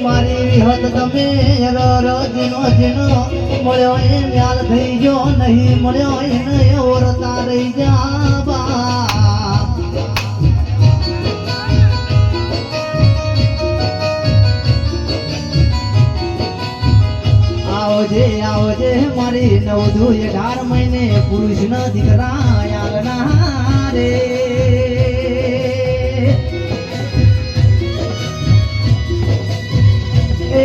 મારી વિહત તમે જીનો જીનો મળ્યો એ મ્યાલ થઈ ગયો નહીં મળ્યો એને ઓરતા રહી જા બા આવજે મારી 9-18 મહિને પુરુષ ન દીકરા આંગણા રે એ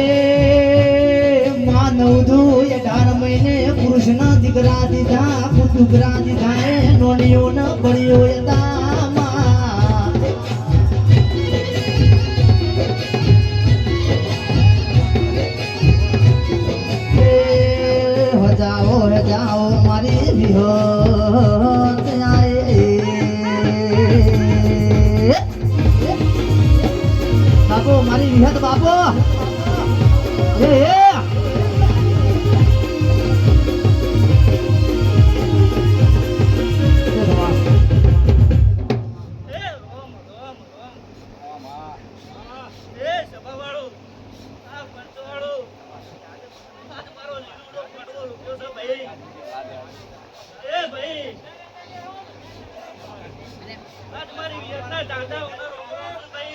માં 9-18 મહિને પુરુષ ન દીકરા દીધા પુતુકરા દીધા એ નોણીઓ ન બળીઓ હતા જાઓ મારી વિહત આए બાપો મારી વિહત બાપો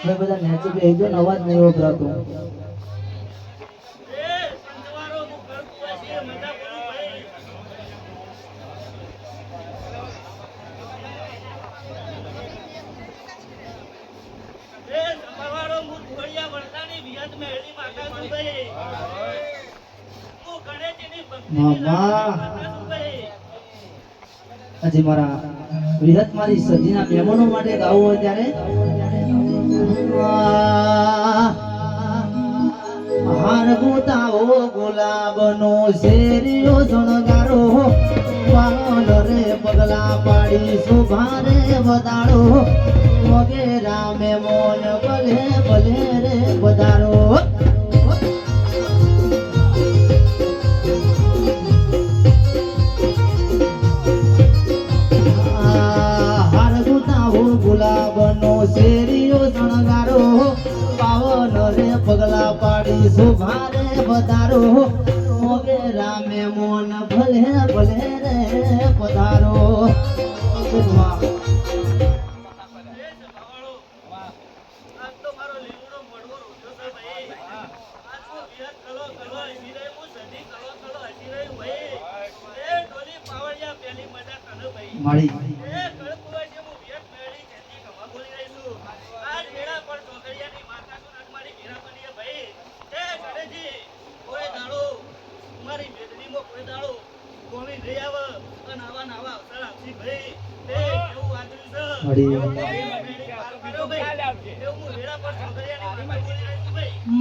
એ બધા નેચે બેહજો ને અવાજ નહીં વપરાતો હજી મારા વિહત મારી સજીના મહેમાનો માટે ગાવું હોય ત્યારે હાર ગોતાઓ ગુલાબનો શેરીઓ શણગારો વાહન રે પગલા પાડી શોભારે વધારો વગેરા મેમોન ભલે ભલે રે વધારો ગુલાબનો શેરીઓ શણગારો પાવન રે પગલા પાડી શોભારે વધારો મોગેરા મેમોન ભલે ભલે રે પધારો મારી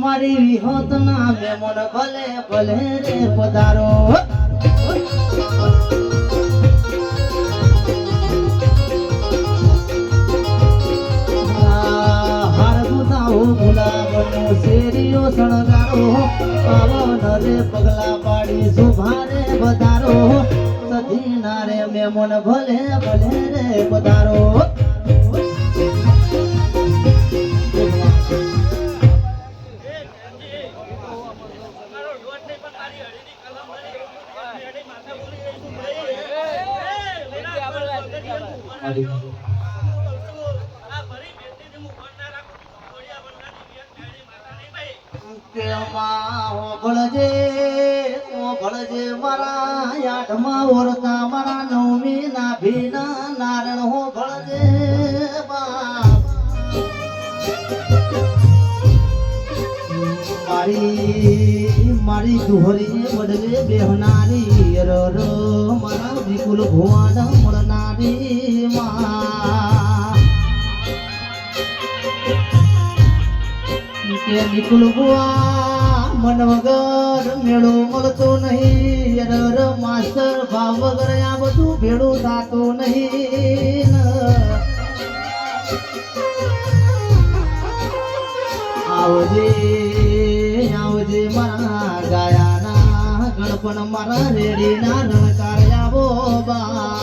મારી વિહત ના મેમોન ભલે ભલે રે પધારો હાર ગુતાઓ ગુલાબનો શેરીઓ શણગારો પાવન રે પગલા પાડી શોભારે વધારો સધીના રે મેમોન ભલે ભલે રે પધારો ભળજે મારા 8મા ઓરતા મારા 9મી ના ભીના નારણ હો ભળજે મારી દુહરી બદલે બેહનારી ર મારા વિપુલ ભુવાન મળનારી કે વિપુલ ભુવા મન વગર મેળો મળતો નહીં ર માસ્ટર ભાવ વગર આ બધું ભેળું થતું નહીં આવજે આવજે મારા ગાયાના ગણપણ મારા રેડીના રણકાર આવો બા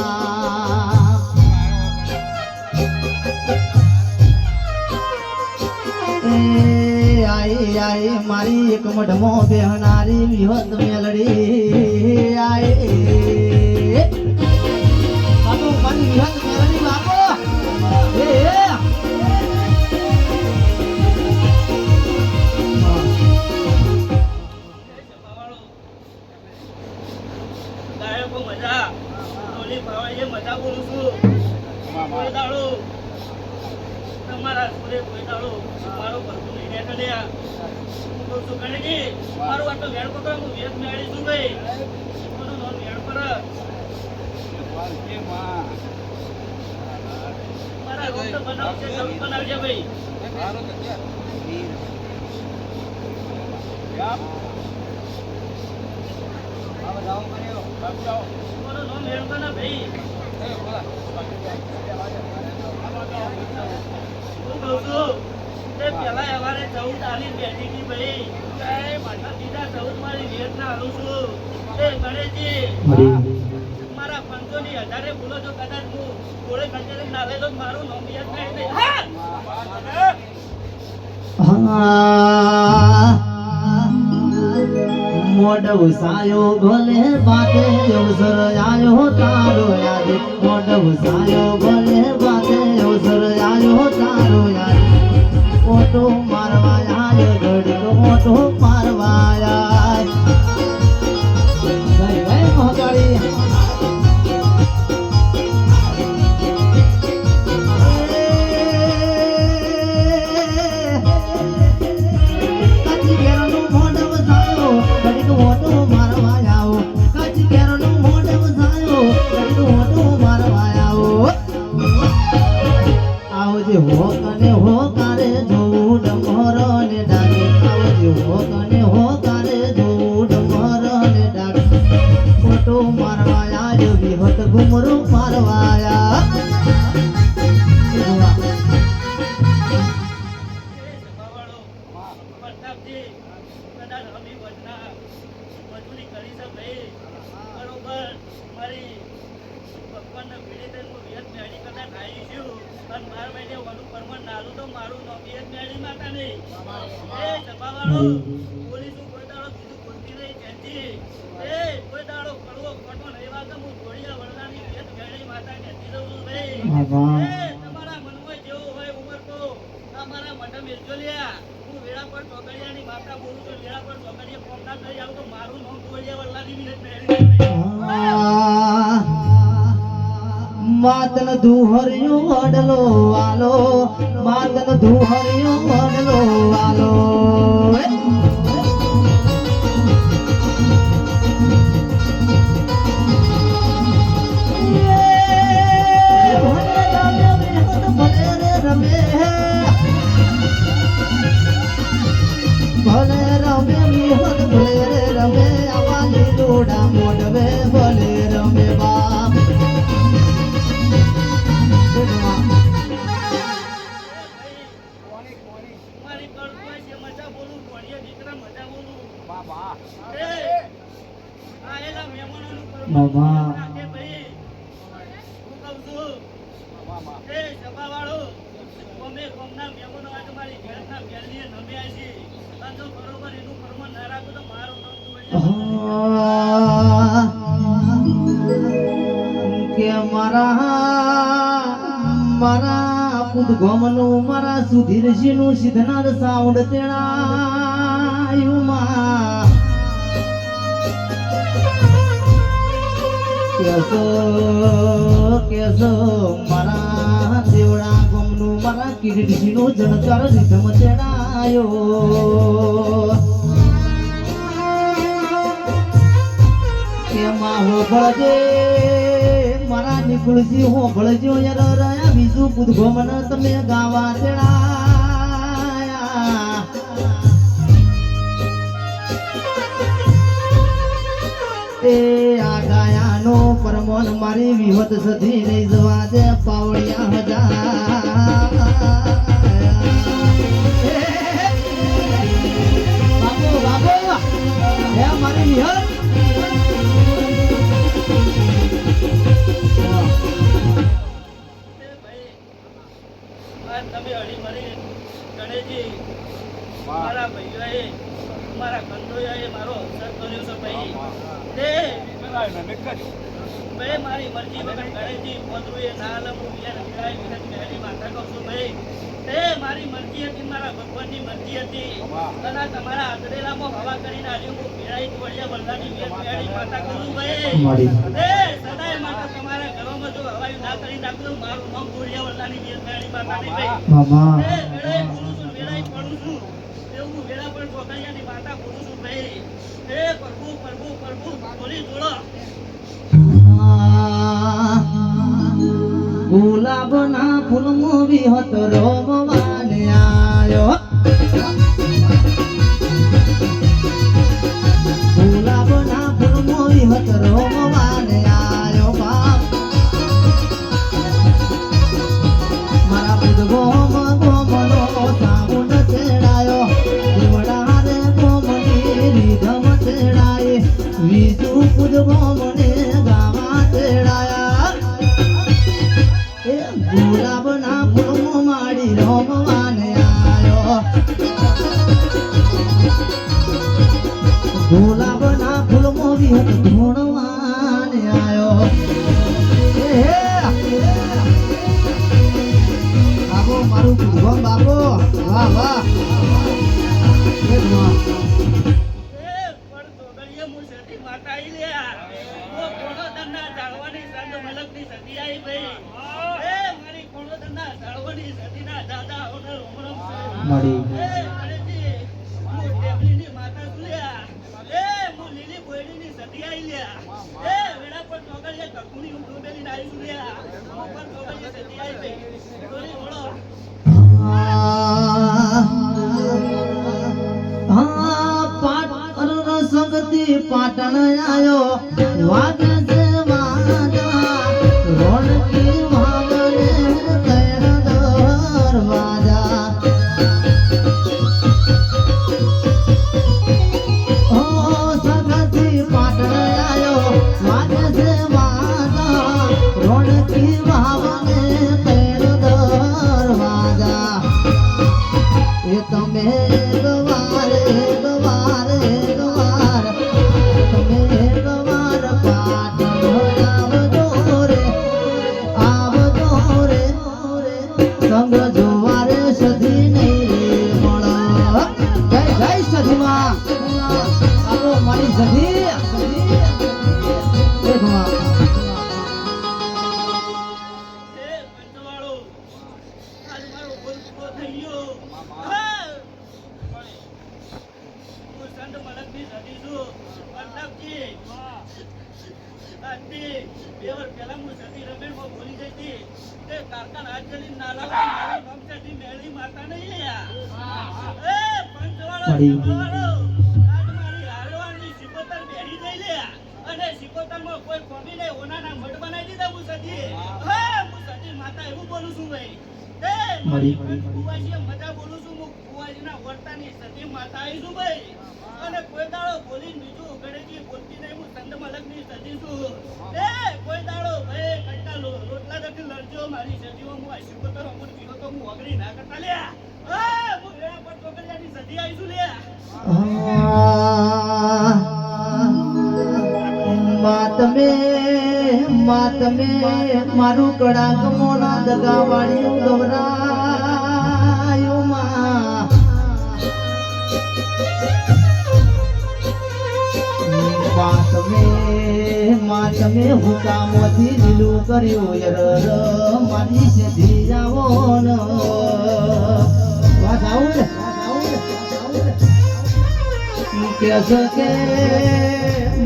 આય મારી એક મઢમો બેહનારી વિહત મેલડી આય બાપુ મારી વિહત મેલડી બાપુ એ મજા બોલું છું કોઈ દાડો તમારા સુરે કોઈ દાડો મારો ભરતું લઈને કલ્યા હું કહું છું ગણેશજી મારું આટલો વેણ પકડ હું વેદ મેળી છું ભાઈ બધું નોન વેણ પર મારા રોગ તો બનાવશે સૌ બનાવજે ભાઈ મારો નોન વેણ પર ના ભાઈ હું કહું છું તે પેલા અમારે 14 આલી બેઠી હતી ભાઈ કઈ માતા સીધા 14 મારી વેદ ના હાલું છું તે ગણેશજી મારા 500 ની 1000 બોલો જો કદાચ હું ગોળે કંચરે ના લે તો મારું નામ યાદ નહીં મોઢ સાયો ભલે બાતે અવસર આયો તારો યાદ મોઢ સાયો ભલે બાતે અવસર આયો તારો યાદ ઓટો મારવા આયો ઘડીકો ઓટો મારવા આય ભાઈ ભાઈ મહાકાળી હો કને હો કારે જોઉં ડમરો ને ડાકે આવજે હો કને હો કારે જોઉં ડમરો ને ડાકે ફોટો મારવાયા જો વિહત ઘુમરો મારવાયા પ્રતાપજી કદાચ હમી વચના મજૂરી કરી છે ભાઈ બરોબર મારી ભગવાનને પીડિત હું વેદ મેળી કદાચ આવી છું અને 12 મહિને વડું પરમણ નાલું તો મારું નામ વેદ મેળી માતા નહીં એ સભાવાળો બોલીશું કોઈ દાડો બીજું બોલતી નહીં કહેતી એ કોઈ દાડો કડવો ખોટો નહીં વાગે હું જોડિયા વડલાની વેદ મેળી માતા કહેતી રહું છું ભાઈ એ તમારા મનમાં જેવો હોય ઉમર તો તમારા મંડપ વેચજો લ્યા હું વેળા પર ચોકડિયાની માતા બોલું છું વેળા પર ચોકડિયા કોમના થઈ આવું તો મારું નામ જોડિયા વડલાની વેદ મેળી માતન દુહરિયો વડલો વાલો માતન દુહરિયો વડલો વાલો ભલે રમે મિહત ભલે રમે આવા લીલોડા મોઢવે ભલે રમે બાપ મારી કળકું છે મજા બોલું ભણ્યા દીકરા મજા બોલું બાબા આયેલા મહેમાનોનું બાબા નાખે ભાઈ હું કહું છું એ સભાવાળો અમે કોમના મહેમાનો આજે મારી ઘરના પહેલી નમ્યા છે અને જો બરોબર એનું કર્મ ના રાખો તો મારું નામ કે મારા કુદ ગોમનું મારા સુધીરજીનું સિદ્ધનાથ સાઉન્ડ તેણાયુમાં કેસો મારા દેવડા ગોમનું મારા કિરીટજીનું જણકાર રીધમ તેણાયો એમાં હો ભળજે મારા નિકુળજી હો ભળજો યાર રહ્યા બીજું કુદ ગોમન તમે ગાવા તેડાયા તે આ ગાયાનો પરમોન મારી વિહત સધી નહીં જવા દે પાવડિયા હજાર બાબો બાબો હે મારી વિહત તમે હળી મળી ગણેશજી મારા ભાઈઓએ મારા કંદોયાએ મારો અવસર કર્યો છે ભાઈ. તે ભાઈ મારી મરજી વગર ગણેશજી પોતરુએ ના લમું યાર વિરાય વિનત મેરી માતા કહું છું ભાઈ. તે મારી મરજી હતી, મારા ભગવાનની મરજી હતી. અને તમારા આદરેલામાં હવા કરીને આજે હું વિરાય તોડિયા વલ્લાની મેરી માતા કહું છું ભાઈ. તે સદાય માતા તમારા ઘરોમાં જો હવાયું ના કરી નાખું મારું નામ તોડિયા વલ્લાની મેરી માતા નહીં ભાઈ. મામા તે વેળાએ બોલું છું, વેળાએ પડું છું. એવું હું વેળા પણ ચોકડિયાની માતા બોલું છું ભાઈ. હે પ્રભુ પ્રભુ પ્રભુ બોલી જોડો. ગુલાબના ફૂલમાં વિહત રોમવાને આયો. ગુલાબના ફૂલમાં વિહત રોમવાને આયો બાપ. મારા બુધ ગોમ ગોમનો સાબુન તેડાયો. દીવડા રે ગોમની રીધમ તેડાય. વિજુ બુધ ગોમને ગાવા તેડાયા. ગુલાબના ફૂલમાં માડી રોમવાને આયો. ગુલાબના ફૂલમાં વિહત ધૂણવાને આયો. બાબો મારું ભગવાન બાબો વાહ વાહ. એ પણ ચોકડીએ હું સતી માતા આઈ લ્યા. ઓ કોણોદરના ઝાડવાની સંગ મલકની સતી આઈ ભાઈ. એ મારી કોણોદરના ઝાડવાની સતીના દાદા ઓને રોમરમ છે. મળી એ ગણેશજી, હું ટેબલીની માતા છું લ્યા. એ હું લીલી બોયડીની સતી આઈ લ્યા. એ વેળા પર ચોકડીએ કકુની હું ડૂબેલી નાઈ છું લ્યા. હું પણ ચોકડીએ સતી આઈ ભાઈ. ડોલી ઓળો. સંગતિ પાટણ આયો. વાગે છે વાજા રોણકી ભાવને કૈર દરવાજા. ઓ સંગતિ પાટણ આયો. વાગે છે વાજા રોણકી ભાવને કૈર દરવાજા. એ તમે ગવારે ગવારે ગવાર તમે ગવાર પાટણ આવજો રે સંગ જોવારે સધી નહીં મળ. જય જય સધીમાં આવો મારી સધી. એ પંચવાળો, આજ મારો ભૂલ પૂરો થઈ ગયો. હા. હું સંત મલકની સતી છું. વલ્લભજી. આજથી 2 વર્ષ પહેલા હું સતી રમેશમાં બોલી ગઈ હતી. તે કારખાન હાથ ચલીને નાલા મારી નામ સતી મેળી માતા નહીં લ્યા. એ પંચવાળો, પંચવાળો, આજ મારી હારવાની સિકોતર બેહી ગઈ લ્યા. અને સિકોતરમાં કોઈ કોબીને ઓનાના મઢ બનાવી દીધા હું સતી. હા, હું સતી માતા એવું બોલું છું ભાઈ. એ મારી કુવાજીએ મજા બોલું છું. હું કુવાજીના વર્તાની સતી માતા આવી છું ભાઈ. અને કોઈ દાડો બોલી બીજું ગણેશજી બોલતી નહીં. હું સંત મલકની સતી છું. એ કોઈ દાડો ભાઈ કંટા રોટલા નથી લડજો મારી સતીઓ. હું આ સિકોતર અમુક જીવો તો હું અગરી ના કરતા લ્યા. હા, હું વેળા પર ચોકડિયાની સતી આવી છું લ્યા. માતમે મારું કડા કમોના દગા વાળ્યું ગવરાયું માં. માતમે હુકામોથી લીલું કર્યું યર મારી સધી જાવો ન. વાત આવું કે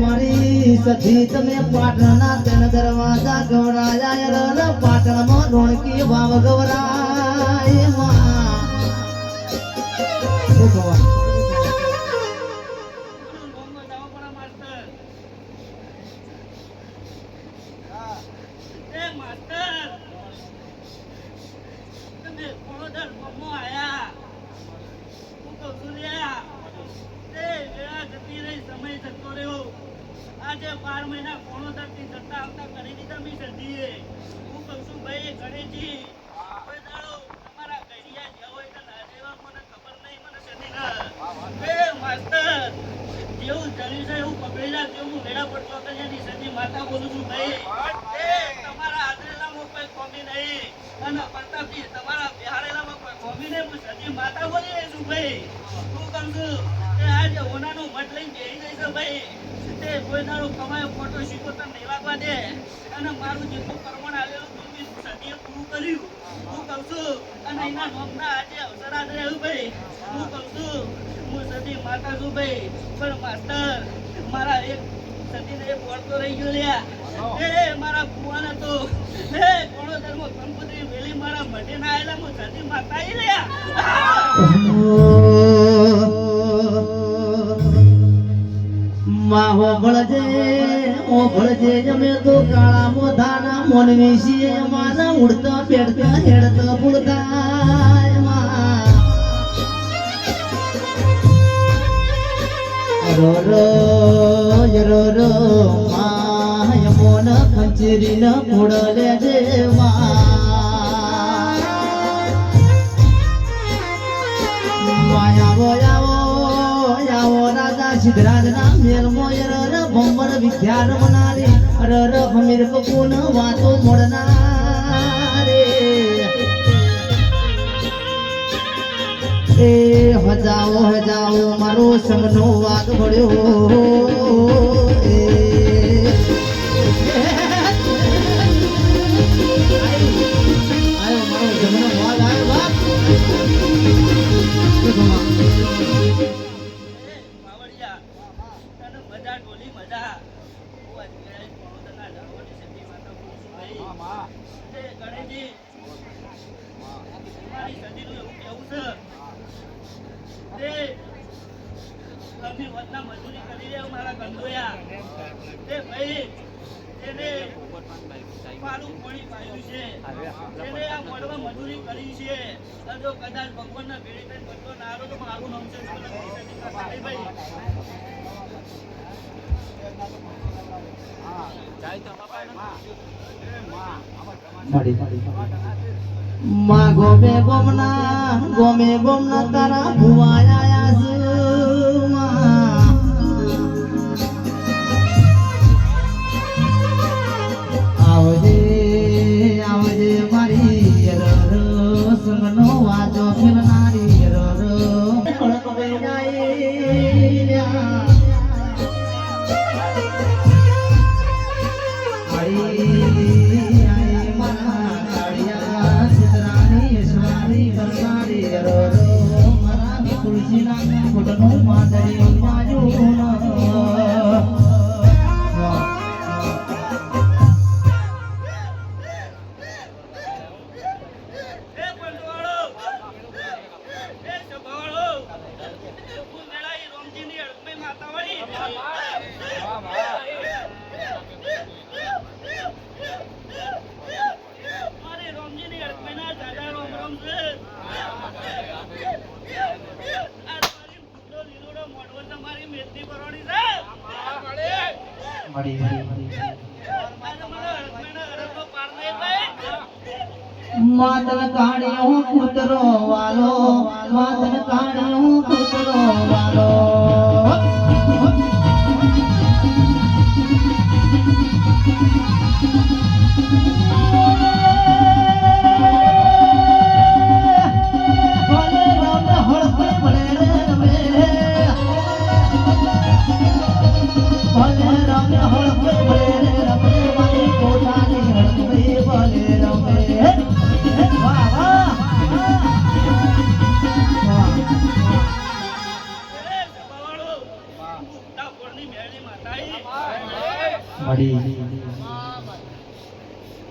મારી સધી તમે પાટણના તેન દરવાજા ગવરાયા. પાટણમાં રોણકી ભાવ ગવરાય માં. મોહમ્મદ દાવાપરા માસ્ટર. એ માસ્ટર, તમે કોણોદર ગામમાં આયા. હું કહું છું લ્યા. તે વેળા જતી રહી, સમય જતો રહ્યો. આજે 12 મહિના કોણોદરથી જતા આવતા કરી દીધા મી સદીએ. હું કહું છું ભાઈ ગણેશજી, કોઈ દાડો તમારા ઘડિયા જેવો હોય કે ના જેવા મને ખબર નહીં. મને સદી ના વેડા પર ચોકડિયાની સતી માતા બોલું છું ભાઈ. એ તમારા હાજરેલામાં કોઈ કોમી નહીં અને પ્રતાપજી તમારા બિહારેલામાં કોઈ કોમી નહીં. હું સતી માતા બોલી રહી છું ભાઈ. શું કહું છું કે આજે ઓનાનું મઠ લઈને બેસી જઈશ ભાઈ. તે કોઈ દાડો કમાયો ફોટો શીખો તને નહીં લાગવા દે અને મારું જેટલું પ્રમાણ આવેલું તું બી સતીએ પૂરું કર્યું. હું કહું છું અને એના નોમના આજે અવસર આજ રહ્યું ભાઈ. હું કહું છું હું સતી માતા છું ભાઈ. પણ માસ્ટર મારા એક સતીને એક વળતો રહી ગયો લ્યા. એ મારા ભુવાને તો એ કોણો ધર્મ કંકોત્રી વેલી મારા મઢે ના આયેલા હું સતી માતા ઈ લ્યા. માં હોભળજે અમે તો કાળા મોધાના મોનવી છીએ. મારા ઉડતા પેડતા હેડતા બુડતા રો માય મોન ખંચરી ન ફોડલે જે માયા રાજા સિદ્ધરાજ ના મેલ મોયર ભંબર વિદ્યા રમનારી રર ભમીર કપૂન વાતો મોડનારે એ હજાઓ મારો સમનો વાગ ભળ્યો એ આયો મારો જમનો વાગ આયો બાપ. માવડિયા તને મજા ઢોલી મજા. હું અત્યારે કોણોદરના ઝાડવાની સતી માતા બોલું છું ભાઈ. એ ગણેશજી મારી સતીનું એવું કેવું છે તે તમે વતના મજૂરી કરી રહ્યા મારા ગંદોયા. તે ભાઈ તેને પાલું પાણી પાયું છે. તેને આ મળવા મજૂરી કરી છે. અને જો કદાચ ભગવાનના ભેળી થઈને બદલો ના આવ્યો તો મારું નામ છે ભાઈ. માં ગોમે ગોમના તારા ભુવા આયા છે. આવજે મારી સંગનો વાજો ફિરનારી ખડક વઈ જાય. માતન કાણ્યો કૂતરો વાલો, માતન કાણ્યો કૂતરો વાલો.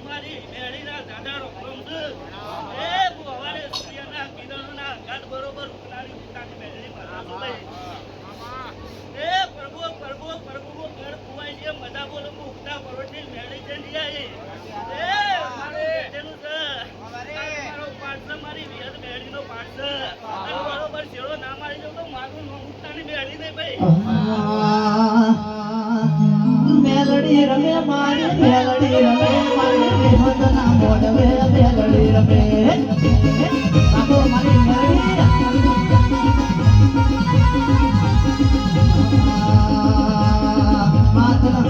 મારી મેળીના દાદા રોકમ છે. એ બુવારે સૂર્યના કિરણોના અંગાત બરોબર ઉકળાવી ઉતાની મેળી મારા ભાઈ. એ પ્રભુ પ્રભુ પ્રભુ ઘર કુવાઈ છે મજા બોલો ઉકતા પરોઠી મેળી છે નિયાઈ. એ મારે તેનું છે મારો પાછ મારી વેદ મેળીનો પાછ અને બરોબર છેડો ના મારી જતો મારું ઉકતાની મેળી નહીં ભાઈ. મેલડી રમે મારી મેલડી રમે મારી વિહતના મોડવે મેલડી રમે બાપો મારી મેલડી માતના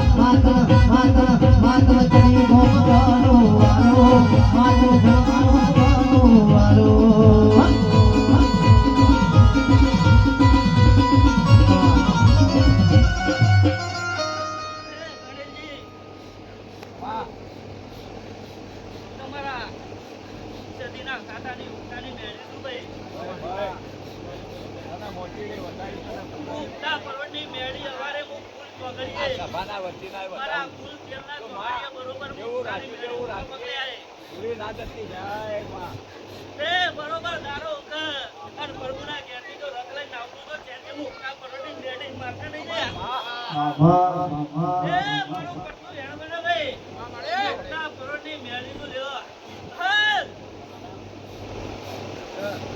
આ પરોઢની મેળી અવારે હું ફૂલ ચોગડીએ. સભાના વચ્ચેના એ મારા બતાવું. ફૂલ તેલના તો ચોગડીએ માં, બરોબર હું એવું તારી રાખજો, મેળી એવું ઉપર રાખજો. પકડ્યા. પૂરી નાદતની જય માં. તે બરોબર દારો કે અને પ્રભુના ઘેરથી તો રથ લઈને આવતો તો ત્યાંથી હું આ પરોઢની મેળી મારતા નહીં ગયા. એ મારો પટલું હેણ બને ભાઈ. મોટા પરોઢની મેળીનું લ્યો. હા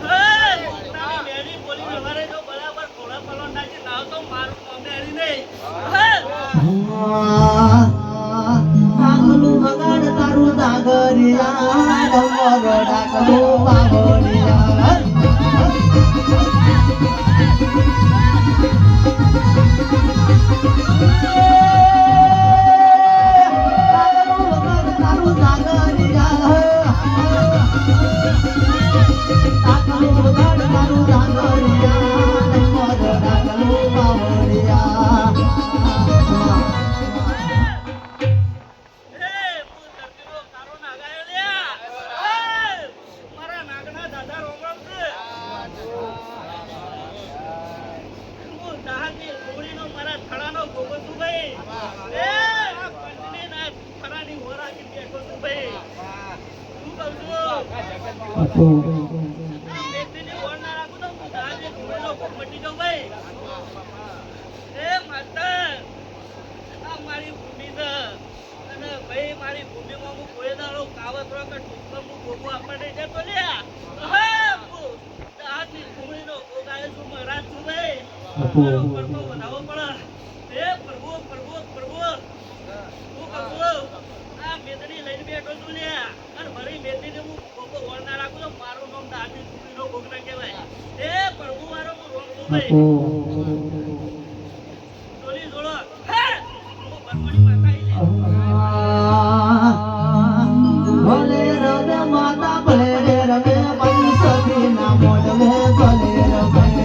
તારી મેળી બોલી સવારે જો બરાબર થોડા પલોન નાખી નાવ તો મારું મેળી નહીં. આગલું વગાડ તારું જાગરિયા ડમરો ડાકલું બાવળિયા આગલું વગાડ તારું જાગરિયા આગલું વગાડ તારું જાગરિયા ડમરો ડાકલું બાવળિયા મારા નાગના દાદા રોમરામ છે. હું દહાની ઘોડીનો મારા થડાનો ગોગો છું ભાઈ. એ આ પંચની ના થડાની હોરાકી બેઠો છું ભાઈ. શું કહું છું? આ મેથીની ઓર ના રાખું તો હું દહાની ઘોડીનો ભોગ મટી જાઉં ભાઈ. એ માતા આ મારી ભૂમિ છે અને ભાઈ મારી ભૂમિમાં હું કોઈ દાડો કાવતરો કે ટૂંકમાં હું ગોગો આપવા નહીં જતો લ્યા. હા હું દહાની ઘોડીનો ભોગ આવ્યો છું મહારાજ છું ભાઈ. મારો પડતો વધાવો પડે. હે પ્રભુ પ્રભુ પ્રભુ હું કહું છું આ મેદની લઈને બેઠો છું લ્યા અને મારી મેદનીને હું ગોગો ઓર ના રાખું તો મારું નામ દહાની ઘોડીનો ભોગ ના કહેવાય. હે પ્રભુ મારો હું રોમ છું ભાઈ. ટોલી જોડો. હે હું ભરમણી માતા આઈ લે. ભલે રમે માતા ભલે રમે મારી સખી ના મોડવે ભલે રમે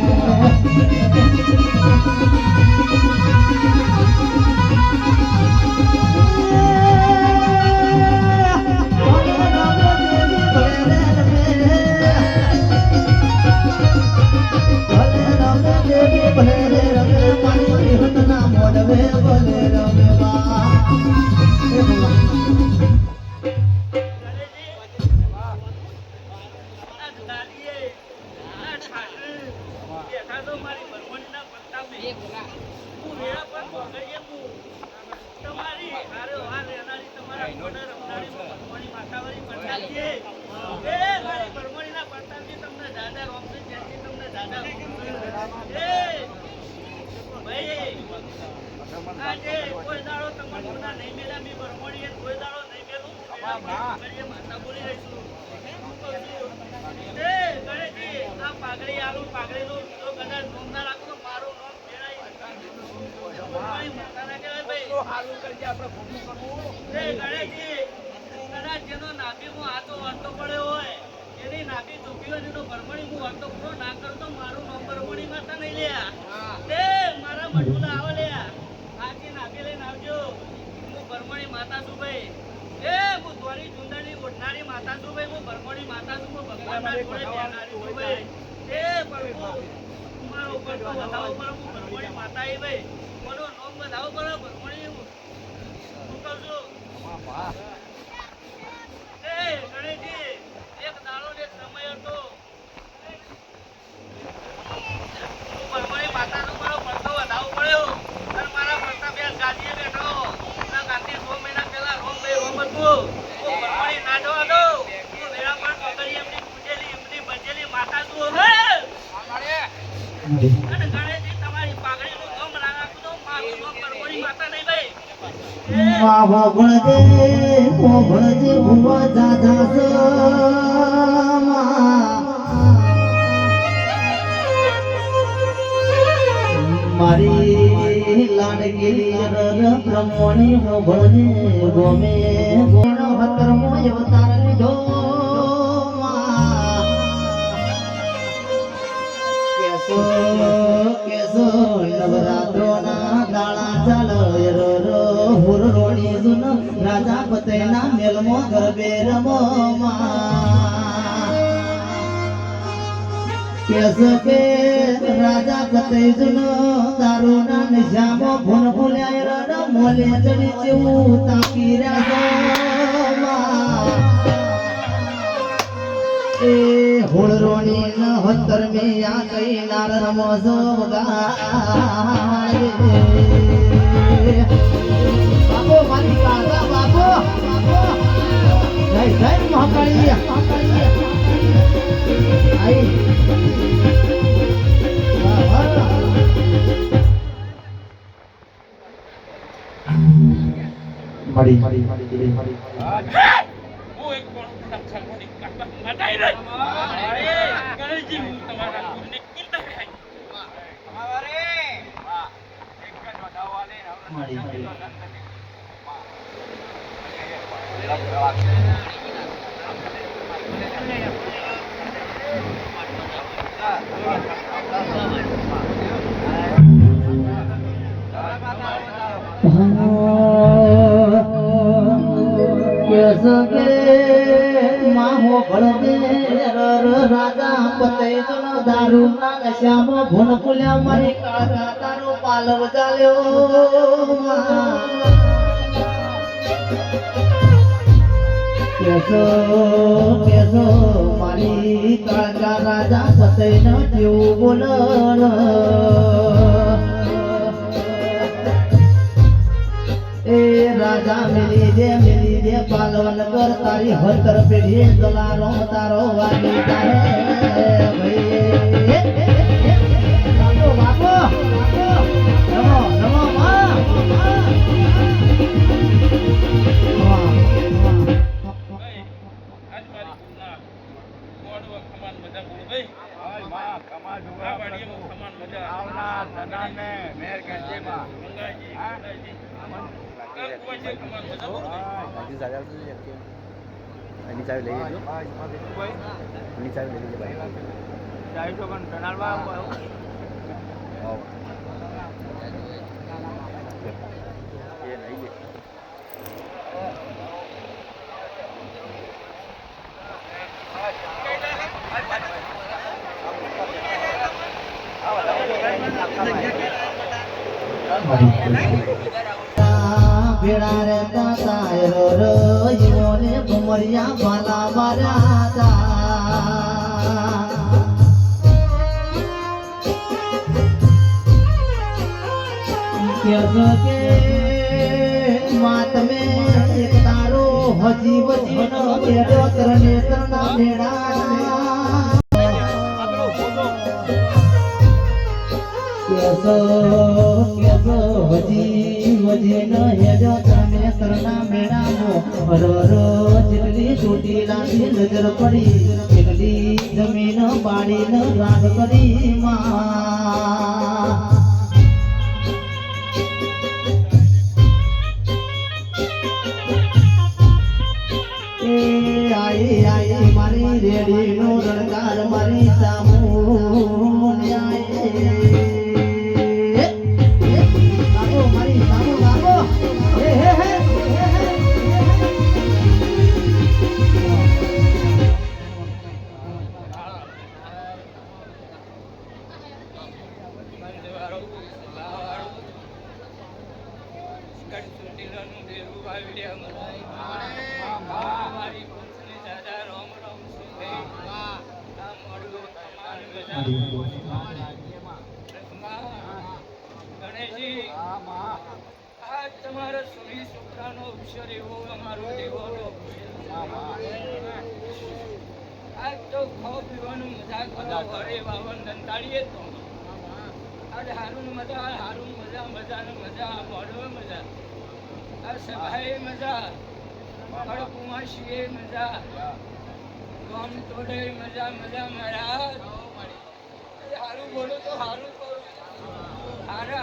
આજે કોઈ દાડો તમારે ગુના નહીં મેલા મી બરમોડીએ કોઈ દાડો નહીં મેલું કરીએ માતા બોલી રહીશું. એ ગણેશજી આ પાઘડી આલું પાઘડીનું જો કદાચ નોમ ના રાખો તો મારું નોમ ફેરાય બરમોડી માતા ના કહેવાય ભાઈ. તો હાલું કરજે, આપણે ખોટું કરવું. એ ગણેશજી કદાચ જેનો નાભીમાં હાથો વાંધો પડ્યો હોય એની નાભી ચૂકી હોય એનો બરમણી હું વાંધો પૂરો ના કરું તો મારું નામ બરમણી માતા નહીં લ્યા. તે મારા મઢુલા આવો લ્યા આખી નાભી લઈને આવજો. હું બરમણી માતા છું ભાઈ. એ હું ધોરી ચુંદડી ઓઢનારી માતા છું ભાઈ. હું બરમણી માતા છું. હું ભગવાનના જોડે બેહનારી છું ભાઈ. એ પ્રભુ મારો ઉપર તો વધાવો પડે. હું બરમણી માતા એ ભાઈ મારો નામ વધાવો પડે બરમણી. હું કહું છું એ ગણેશજી એક દાડો ને સમય હતો હું બરમણી માતાનો મારો પડતો વધાવો પડ્યો અને મારા પડતા બે ગાદીએ બેઠો. ના ગાંધી 6 મહિના પહેલા રોમ હતું. હું બરમણી નાડો હતો. હું વેળા પણ પકડી એમની પૂજેલી એમની બચેલી માતા છું. હે અને ગણેશજી તમારી પાઘડીનું નામ ના રાખું તો મારું નામ બરમણી માતા નહીં ભાઈ. ભણજે ભુવા જાજા મારી લાડગીરી બ્રહ્મણી હો ભણજે ગોમે ગોનો હતરમો અવતાર લીધો કેસો નવરાત્રો ના દાણા ચાલો હુર રોણી જુન રાજા પતેના મેલમો ગરબે રમો કેસ કે રાજા ફતેજુન દારૂના નશામાં ભૂન ભૂલ્યા ર મોલે ચડી જેવું તાકી રાજા એ હોળરોની ન હતર મે આ કઈ નાર રમોજો વગાડે બાપો મારી કાકા બાપો જય જય મહાકાળી આઈ મળી હું એક કોણ સંસારની કાકા મટાઈ રહી ગણેશજી હું તમારા ગુરુને કીર્તન ખાઈ માહો ભળદે રાજા ફતેજુન દારૂના નશામાં ભૂન ભૂલ્યા મારી કાકા તારો પાલવ ચાલ્યો કેસો મારી કાકા રાજા ફતેન કેવું બોલ એ રાજા મિલી દે પાલવન કર તારી હતર પેઢી દલારો તારો વાગી તારે ભાઈ બાપો બાપો નમો નમો માં આજ મારી ગુરુના ગોળવા ખમાન મજા બોલ ભાઈ આ વાડીમાં ખમાન મજા આવનાર સદાને મેર કરજે માં મંગાજી મંગાજી કોઈ છે ખમાન મજા બોલ હજી સારા આવતું છે કે એની ચાવી લઈ લેજો એની ચાવી લઈ લેજો ભાઈ ચાવી તો પણ ટનાલવા એ લઈ લે ભેડા રે તાયરો ર યોને ભમરિયા ભાલા માર્યા કે માત મે તારો હજી વજી નો બેડો તરને તરના ભેડા કેસો હજી ન હેજો તને તરના મેળામો હરો જેટલી છૂટી લાગી નજર પડી એટલી જમીન પાડી ન રાગ કરી માં એ આઈ મારી રેડી નો રણકાર મારી સામુ મારી સામુ બાબો હે હે હે ગણેશજી આ તમારા સુરી સુખરાનો અક્ષર એવો અમારો દેવાનો આજ તો ખાવ પીવાનું મજા કરો ઘરે વાવન દંતાડીએ તો આજ હારું મજા મજા મોડવે મજા આ સભાએ મજા કુમાશીએ મજા ગામ તોડે મજા મારા હારું બોલો તો હારું કરું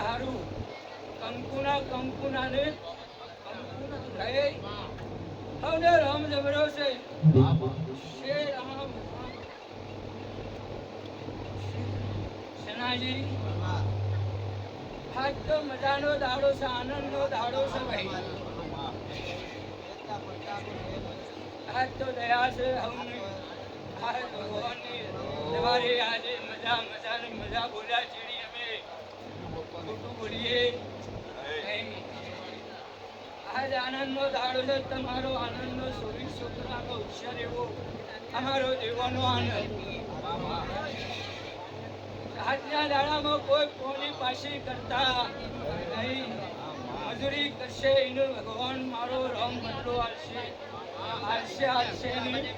હારું કંકુના ને હવે રામ જબરો છે શ્રી રામ સેનાજી આજ તો મજાનો દાડો છે આનંદનો દાડો છે ભાઈ આજ તો દયા છે હમને આ ભગવાનની તમારી આજે મજાની મજા બોલ્યા ચેડી અમે ખોટું બોલીએ નહીં. આજ આનંદનો દાડો છે તમારો, આનંદનો 24 છોકરાનો ઉછેર એવો અમારો દેવાનો આનંદ. આજના દાડામાં કોઈ કોની પાસે કરતા નહીં. મજૂરી કરશે એનો ભગવાન મારો રંગ બદલો આવશે નહીં.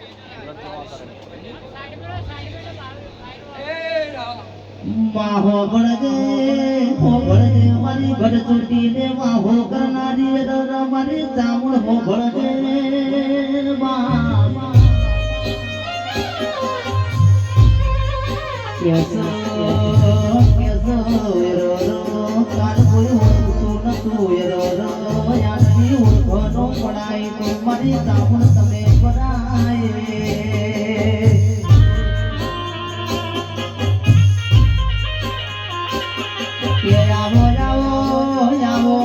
હે રામ માહો ભણજે મારી ભડ ચૂંટી ને માહો કરનારી રર મારી ચામુળ હો ભણજે કેસો કાન કોઈ ઓળખતું નતું યાદની ઓળખનો પડાય તો મારી ચામુળ તમે પડાય.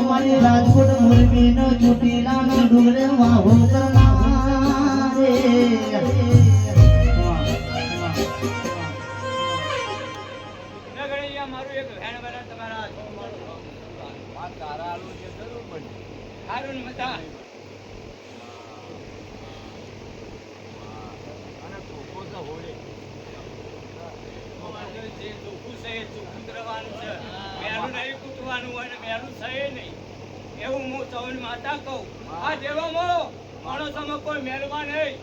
મારી રાજકોટ મુરબી નો ચૂંટીલા નો ડુંગરે વાહો કરનારે નગરૈયા મારું એક ભેણ બને તમારા હારું મતા જે ચોખ્ખું છે એ ચોખ્ખું કરવાનું છે. મેલું નહીં કૂટવાનું હોય ને મેલું છે નહીં એવું હું સૌની માતા કહું. આ દેવામાં માણસોમાં કોઈ મેલવા નહીં.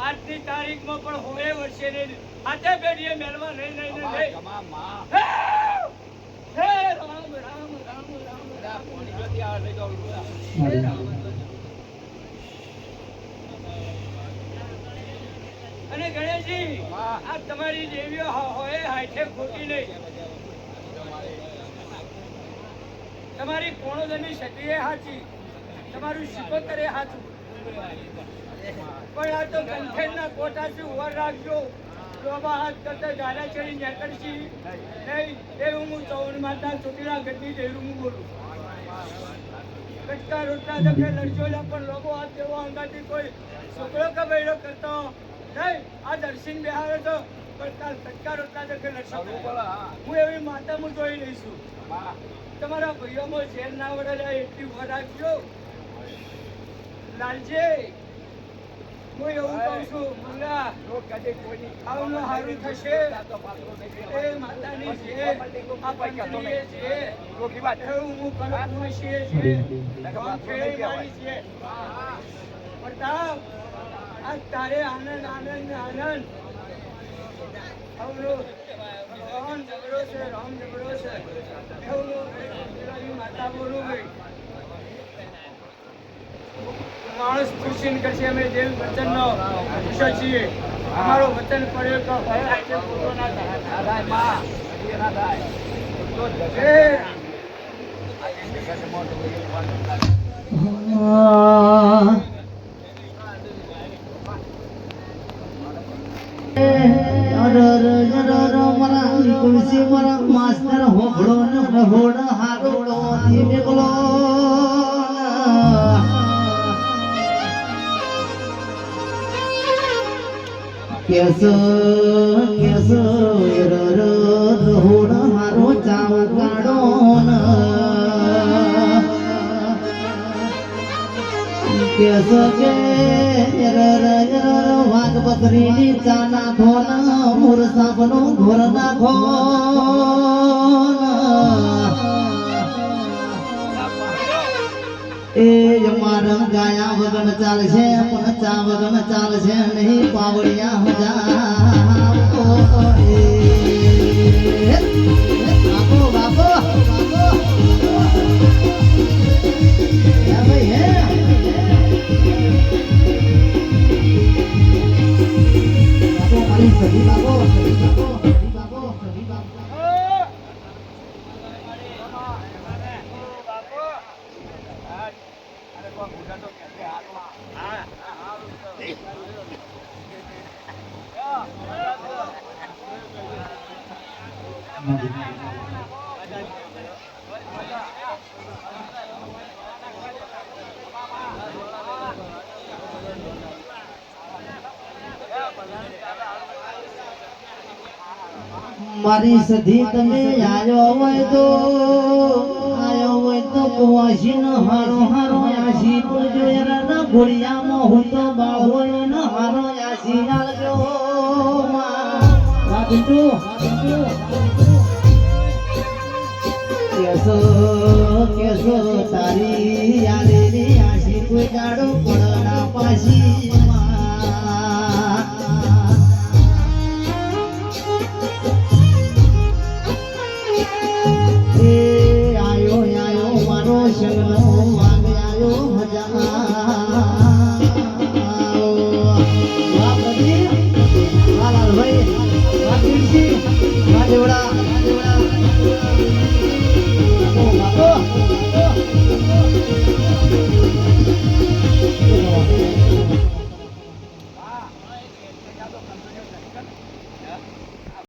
આજની તારીખમાં પણ હોય વર્ષે નહીં હાથે પેઢીએ મેલવા નહીં નહીં નહીં હે રામ રામ રામ રામ અને ગણેશજી આ તમારી દેવીઓ હોય હાથે ખોટી નહીં. તમારી કોણો જમી ક્ષત્રિય હાચી, તમારું શિકોતરે હાચું, પણ આ તો કંઠેરના કોટાથી ઉભા રાખજો. લોબા હાથ કરતા ગાડા ચડી નીકળશી નહીં એવું હું ચૌન માતા ચોટીલા ગઢની દેરું હું બોલું. કટકા રોટલા તમે લડજો પણ લોબો હાથ દેવો અંગાથી કોઈ છોકરો કબૈડો કરતો નહીં. આ દર્શન બિહાર તો પણ કટકા રોટલા તમે લડશો. હું એવી માતા હું જોઈ લઈશું. તમારા ભાઈઓમાં ઝેર ના વડે એટલી ઉભા રાખજો. લાલજી હું એવું કહું છું મુલ્લા આવનું સારું થશે. એ માતાની છે આ પંચમીએ છે એવું હું કરું છીએ છે મારી છે. પ્રતાપ આજ તારે આનંદ આનંદ આનંદ આવનું રામ જબરો છે રામ જબરો છે એવું માતા બોલું ભાઈ. માણસ ખુશી કરશે. અમે દેવ વચનનો ખુશ છીએ. અમારો વચન પડ્યો તો ભય આજે પૂરો ના થાય. માસ્ટર હોબળો ને હોડ હારો નીકળો કેસો કેસો હોડ હારો ચાવ કાઢો કેસો કે વાઘ બકરીની ચાના ધોન મુરસાબનો ઘોર નાખો. એ મારા ગાયા વગન ચાલશે પણ ચા વગન ચાલશે નહીં. પાવડિયા બાપો બાપો ભાઈ હે સભી બાબો સભી બાબો સભી બાબો સભી બાબો મારી સધી તમે આયો હોય તો કુવાસી નો હારો હારો આશી પૂજો એના ઘોડિયામાં હું તો બાહોય ન હારો આશી આલજો રાજુ કેસો તારી યાદેની આશી કોઈ જાડો પડના પાશી